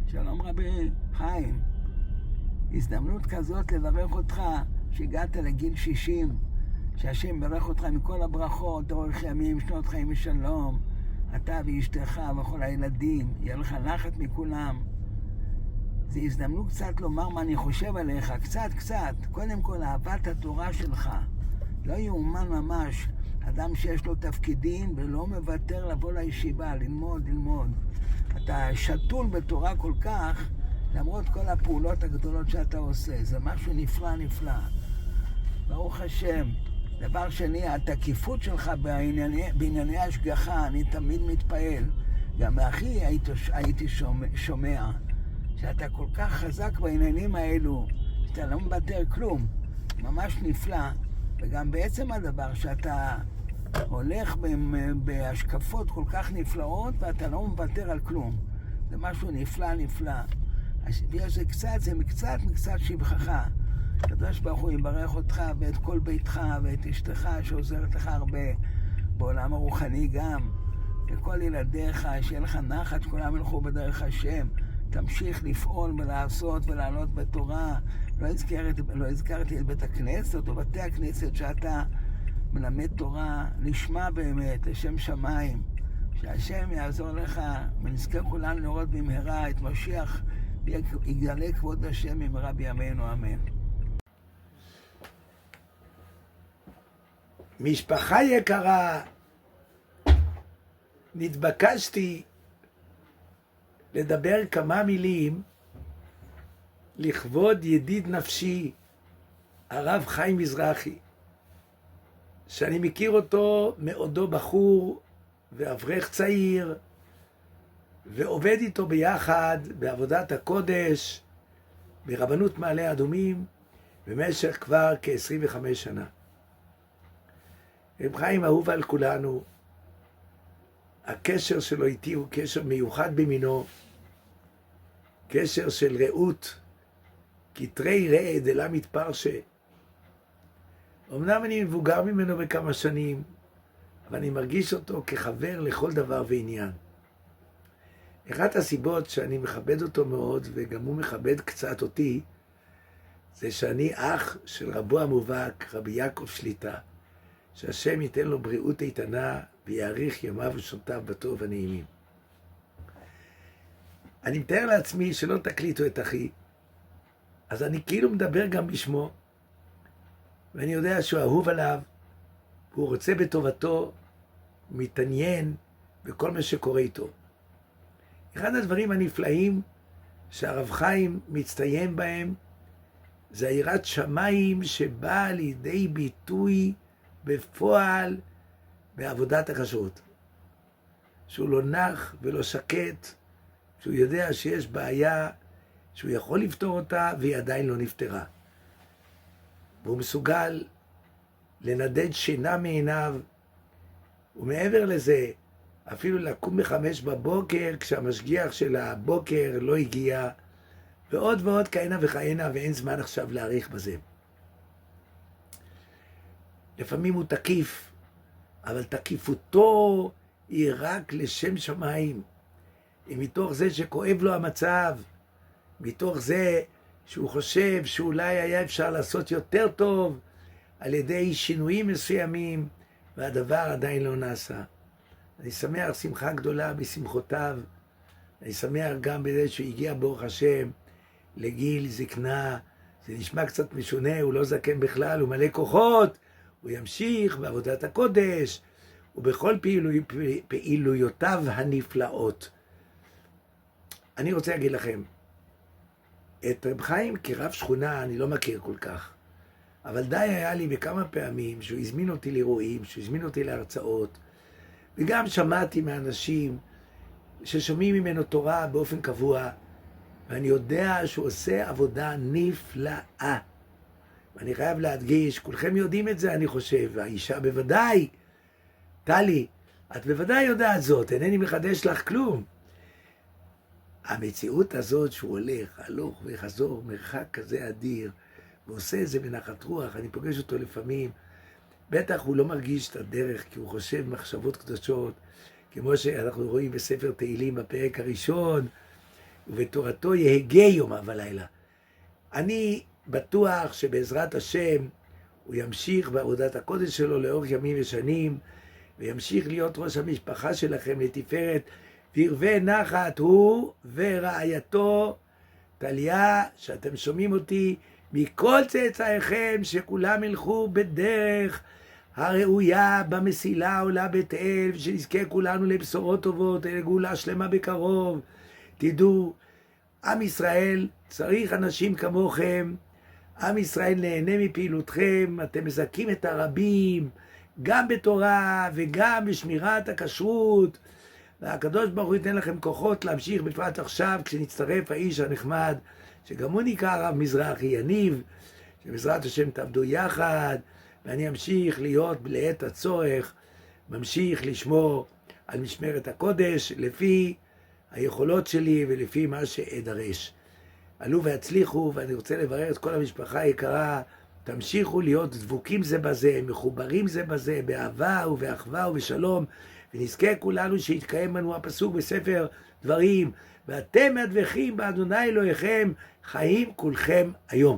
שלום רבי חיים, הזדמנות כזאת לברך אותך שהגעת לגיל 60, שהשם ברך אותך מכל הברכות, אורך ימים, שנות חיים ושלום, אתה ואשתך וכל הילדים, יהיה לך נחת מכולם. זו הזדמנות קצת לומר מה אני חושב עליך, קצת. קודם כל, אהבת התורה שלך. לא יאומן ממש, אדם שיש לו תפקידים ולא מוותר לבוא לישיבה, ללמוד. אתה שתול בתורה כל כך, למרות כל הפעולות הגדולות שאתה עושה. זה משהו נפלא. ברוך השם. דבר שני, התקיפות שלך בענייני השגחה, אני תמיד מתפעל. גם מאחי הייתי שומע, שאתה כל כך חזק בעניינים האלו, שאתה לא מוותר כלום. ממש נפלא. וגם בעצם הדבר שאתה הולך בהשקפות כל כך נפלאות, ואתה לא מוותר על כלום. זה משהו נפלא. זה קצת שבחך. הקדוש ברוך הוא יברך אותך ואת כל ביתך ואת אשתך שעוזרת לך הרבה בעולם הרוחני גם, וכל ילדיך, שיהיה לך נחת, כולם ילכו בדרך השם. תמשיך לפעול ולעשות ולעלות בתורה. לא הזכרתי את בית הכנסת או בתי הכנסת שאתה מלמד תורה לשמה באמת, לשם שמיים. שהשם יעזור לך ונזכה כולנו לראות במהרה את משיח ויגלה כבוד השם במהרה בימינו, אמן. משפחה יקרה, נתבקשתי לדבר כמה מילים לכבוד ידיד נפשי, הרב חיים מזרחי, שאני מכיר אותו מעודו בחור ואברך צעיר, ועובד איתו ביחד בעבודת הקודש ברבנות מעלה אדומים במשך כבר כ-25 שנה. רב חיים אהוב על כולנו. הקשר שלו איתי הוא קשר מיוחד במינו, קשר של רעות, כתרי ראה דלה מתפרשה. אמנם אני מבוגר ממנו בכמה שנים, אבל אני מרגיש אותו כחבר לכל דבר ועניין. אחת הסיבות שאני מכבד אותו מאוד, וגם הוא מכבד קצת אותי, זה שאני אח של רבו המובהק, רבי יעקב שליטה, שהשם ייתן לו בריאות איתנה ויאריך ימיו ושנותיו בטוב הנעימים. אני מתאר לעצמי שלא תקליטו את אחי, אז אני כאילו מדבר גם בשמו, ואני יודע שהוא אהוב עליו, והוא רוצה בטובתו, הוא מתעניין בכל מה שקורה איתו. אחד הדברים הנפלאים שהרב חיים מצטיין בהם, זה יראת שמיים שבאה לידי ביטוי בפועל בעבודת הכשרות. שהוא לא נח ולא שקט, שהוא יודע שיש בעיה, שהוא יכול לפתור אותה והיא עדיין לא נפתרה. והוא מסוגל לנדד שינה מעיניו, ומעבר לזה, אפילו לקום ב-5 בבוקר כשהמשגיח של הבוקר לא הגיע, ועוד כהנה וכהנה, ואין זמן עכשיו להאריך בזה. לפעמים הוא תקיף, אבל תקיפותו היא רק לשם שמיים. היא מתוך זה שכואב לו המצב, מתוך זה שהוא חושב שאולי היה אפשר לעשות יותר טוב על ידי שינויים מסוימים, והדבר עדיין לא נעשה. אני שמח שמחה גדולה בשמחותיו, אני שמח גם בזה שהוא הגיע ברוך השם לגיל זקנה. זה נשמע קצת משונה, הוא לא זקן בכלל, הוא מלא כוחות, הוא ימשיך בעבודת הקודש ובכל פעילויותיו הנפלאות. אני רוצה להגיד לכם, את רב חיים כרב שכונה אני לא מכיר כל כך, אבל די היה לי בכמה פעמים שהוא הזמין אותי לאירועים, שהוא הזמין אותי להרצאות, וגם שמעתי מאנשים ששומעים ממנו תורה באופן קבוע, ואני יודע שהוא עושה עבודה נפלאה. ואני חייב להדגיש, כולכם יודעים את זה אני חושב, והאישה בוודאי, טלי, את בוודאי יודעת זאת, אינני מחדש לך כלום. המציאות הזאת שהוא הולך, הלוך וחזור, מרחק כזה אדיר, ועושה את זה בנחת רוח, אני פוגש אותו לפעמים, בטח הוא לא מרגיש את הדרך, כי הוא חושב מחשבות קדושות, כמו שאנחנו רואים בספר תהילים בפרק הראשון, ובתורתו יהגה יומם ולילה. אני בטוח שבעזרת השם הוא ימשיך בעבודת הקודש שלו לאורך ימים ושנים, וימשיך להיות ראש המשפחה שלכם לתפארת, וירווה נחת הוא ורעייתו טליה, שאתם שומעים אותי, מכל צאצאיכם, שכולם ילכו בדרך הראויה במסילה עולה בית אל, ושנזכה כולנו לבשורות טובות, לגאולה שלמה בקרוב. תדעו, עם ישראל צריך אנשים כמוכם, עם ישראל נהנה מפעילותכם, אתם מזכים את הרבים, גם בתורה וגם בשמירת הכשרות, והקדוש ברוך הוא ייתן לכם כוחות להמשיך, בפרט עכשיו כשנצטרף האיש הנחמד, שגם הוא נקרא הרב מזרחי, יניב, שבעזרת השם תעבדו יחד, ואני אמשיך להיות לעת הצורך, ממשיך לשמור על משמרת הקודש, לפי היכולות שלי ולפי מה שאדרש. עלו והצליחו, ואני רוצה לברך את כל המשפחה היקרה, תמשיכו להיות דבוקים זה בזה, מחוברים זה בזה, באהבה ובאחווה ובשלום, ונזכה כולנו שיתקיים לנו הפסוק בספר דברים, ואתם מדבקים באדוני אלוהיכם, חיים כולכם היום.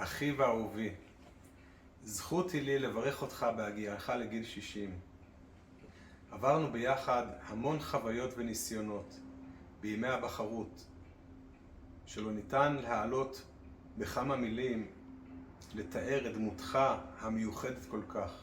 אחי ואהובי, זכות היא לי לברך אותך בהגיעך לגיל 60. עברנו ביחד המון חוויות וניסיונות בימי הבחרות, שלא ניתן להעלות בכמה מילים לתאר את דמותך המיוחדת כל כך.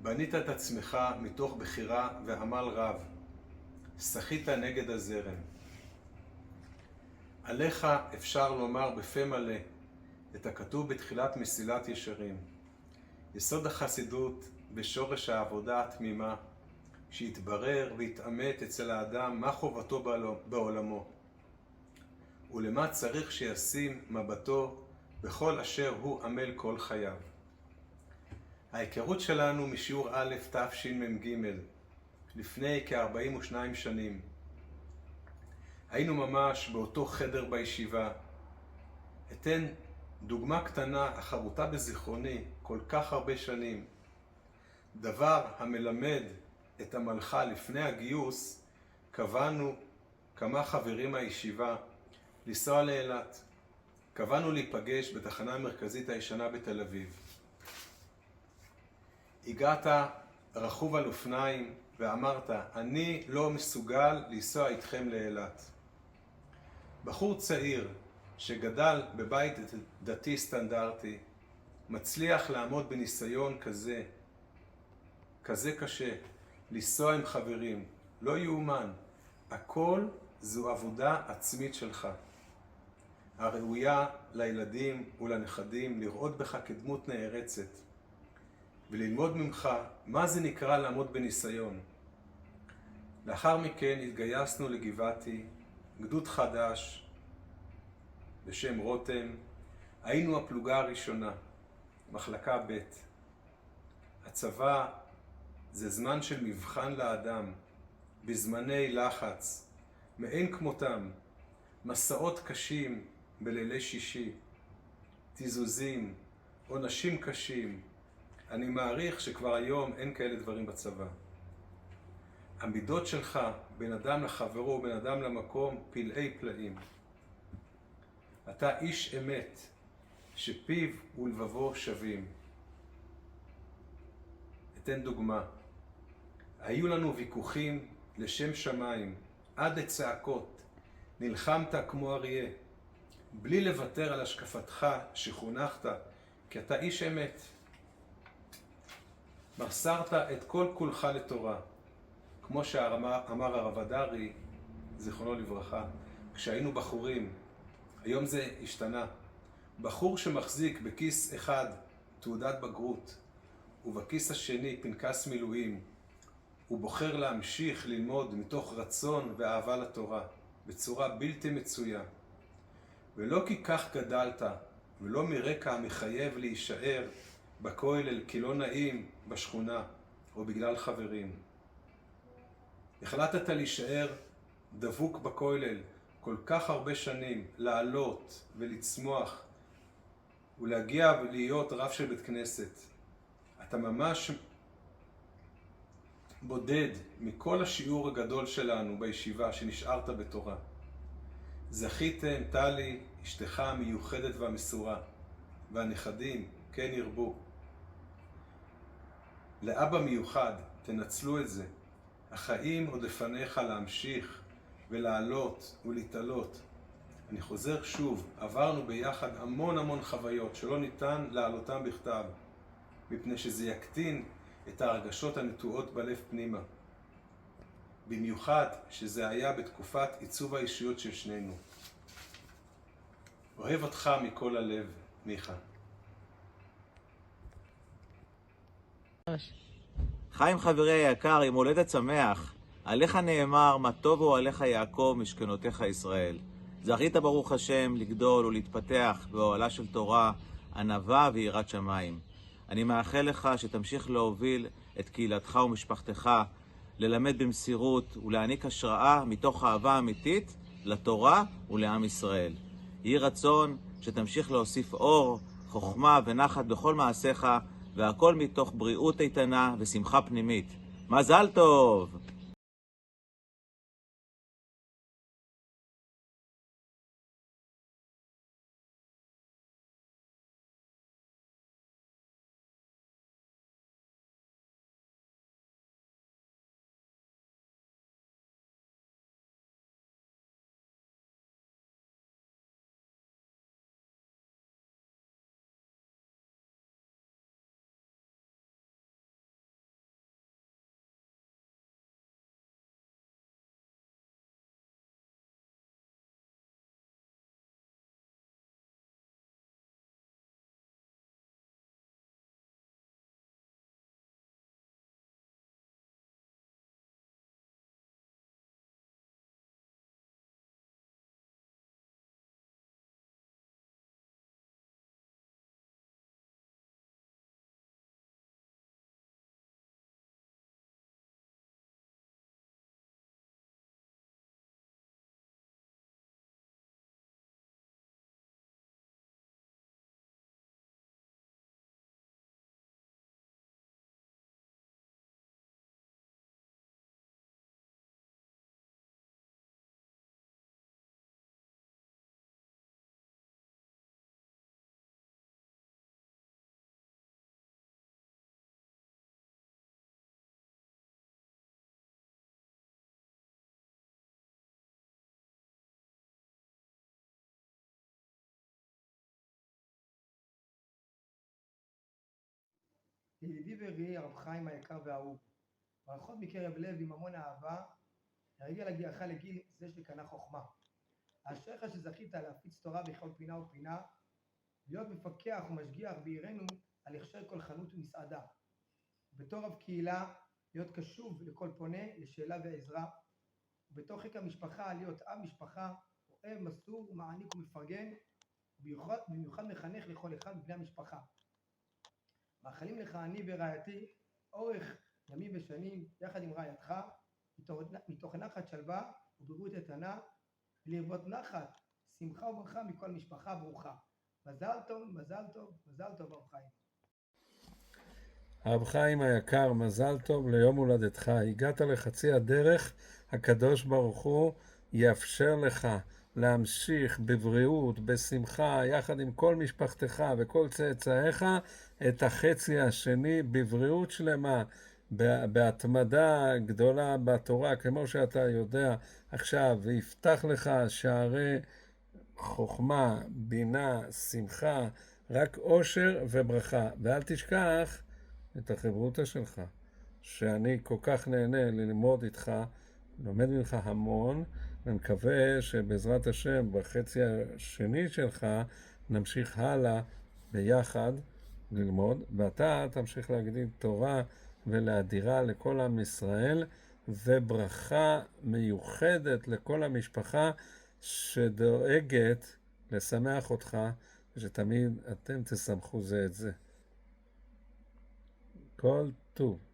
בנית את עצמך מתוך בחירה ועמל רב, שחית נגד הזרם. עליך אפשר לומר בפה מלא את הכתוב בתחילת מסילת ישרים. יסוד החסידות בשורש העבודה התמימה, שהתברר והתאמת אצל האדם מה חובתו בעולמו, ולמה צריך שישים מבטו בכל אשר הוא עמל כל חייו. ההיכרות שלנו משיעור א' תשמ"ג, לפני כ-42 שנים. היינו ממש באותו חדר בישיבה. אתן דוגמה קטנה החרוטה בזיכרוני כל כך הרבה שנים. דבר המלמד את המלכה לפני הגיוס, קבענו כמה חברים מהישיבה לנסוע לאילת. קבענו להיפגש בתחנה המרכזית הישנה בתל אביב. הגעת רכוב על אופניים ואמרת, אני לא מסוגל לנסוע איתכם לאילת. בחור צעיר שגדל בבית דתי סטנדרטי, מצליח לעמוד בניסיון כזה קשה, לנסוע עם חברים, לא יאומן. הכל זו עבודה עצמית שלך, הראויה לילדים ולנכדים לראות בך כדמות נערצת, וללמוד ממך מה זה נקרא לעמוד בניסיון. לאחר מכן התגייסנו לגבעתי, גדוד חדש בשם רותם. היינו הפלוגה הראשונה, מחלקה ב'. הצבא זה זמן של מבחן לאדם, בזמני לחץ, מאין כמותם, מסעות קשים בלילי שישי, תיזוזים, עונשים קשים. אני מעריך שכבר היום אין כאלה דברים בצבא. המידות שלך בין אדם לחברו ובין אדם למקום פלאי פלאים. אתה איש אמת שפיו ולבבו שווים. אתן דוגמה. היו לנו ויכוחים לשם שמיים, עד לצעקות. נלחמת כמו אריה, בלי לוותר על השקפתך שחונכת, כי אתה איש אמת. מסרת את כל כולך לתורה, כמו שאמר הרב אדרי, זיכרונו לברכה, כשהיינו בחורים. היום זה השתנה. בחור שמחזיק בכיס אחד תעודת בגרות, ובכיס השני פנקס מילואים, הוא בוחר להמשיך ללמוד מתוך רצון ואהבה לתורה, בצורה בלתי מצויה. ולא כי כך גדלת, ולא מרקע המחייב להישאר בכולל כי לא נעים בשכונה, או בגלל חברים. החלטת להישאר דבוק בכולל כל כך הרבה שנים, לעלות ולצמוח, ולהגיע ולהיות רב של בית כנסת. אתה ממש בודד מכל השיעור הגדול שלנו בישיבה שנשארת בתורה. זכיתם, טלי, אשתך המיוחדת והמסורה, והנכדים, כן ירבו. לאבא מיוחד, תנצלו את זה. החיים עוד לפניך להמשיך ולעלות ולהתעלות. אני חוזר שוב, עברנו ביחד המון חוויות שלא ניתן להעלותם בכתב, מפני שזה יקטין את ההרגשות הנטועות בלב פנימה. במיוחד שזה היה בתקופת עיצוב האישיות של שנינו. אוהב אותך מכל הלב, מיכה. חיים חברי היקר, עם הולדת שמח. עליך נאמר, מה טובו עליך יעקב משכנותיך ישראל. זכית ברוך השם לגדול ולהתפתח באוהלה של תורה, ענווה ויראת שמיים. אני מאחל לך שתמשיך להוביל את קהילתך ומשפחתך, ללמד במסירות ולהעניק השראה מתוך אהבה אמיתית לתורה ולעם ישראל. יהי רצון שתמשיך להוסיף אור, חוכמה ונחת בכל מעשיך, והכל מתוך בריאות איתנה ושמחה פנימית. מזל טוב! לידידי ורעי הרב חיים היקר והאהוב, ברכות מקרב לב עם המון אהבה, לרגע להגיעך לגיל זה שקנה חוכמה. אשריך שזכית להפיץ תורה בכל פינה ופינה, להיות מפקח ומשגיח בעירנו על הכשר כל חנות ומסעדה. בתור רב קהילה, להיות קשוב לכל פונה, לשאלה ועזרה, ובתוך חיק המשפחה, להיות אב משפחה, אוהב, מסור, מעניק ומפרגן, ובמיוחד מחנך לכל אחד מבני המשפחה. מאחלים לך אני ורעייתי אורך ימים ושנים יחד עם רעייתך, מתוך נחת שלווה ובריאות איתנה, ולרבות נחת, שמחה וברכה מכל משפחה ברוכה. מזל טוב, מזל טוב, מזל טוב הרב חיים. הרב חיים היקר, מזל טוב ליום הולדתך. הגעת לחצי הדרך, הקדוש ברוך הוא יאפשר לך להמשיך בבריאות, בשמחה, יחד עם כל משפחתך וכל צאצאיך, את החצי השני בבריאות שלמה, בהתמדה גדולה בתורה, כמו שאתה יודע עכשיו, ויפתח לך שערי חוכמה, בינה, שמחה, רק אושר וברכה. ואל תשכח את החברותא שלך, שאני כל כך נהנה ללמוד איתך, לומד ממך המון, ומקווה שבעזרת השם בחצי השני שלך נמשיך הלאה ביחד ללמוד, ואתה תמשיך להגדיל תורה ולהדירה לכל עם ישראל, וברכה מיוחדת לכל המשפחה שדואגת לשמח אותך, ושתמיד אתם תשמחו זה את זה. כל טוב.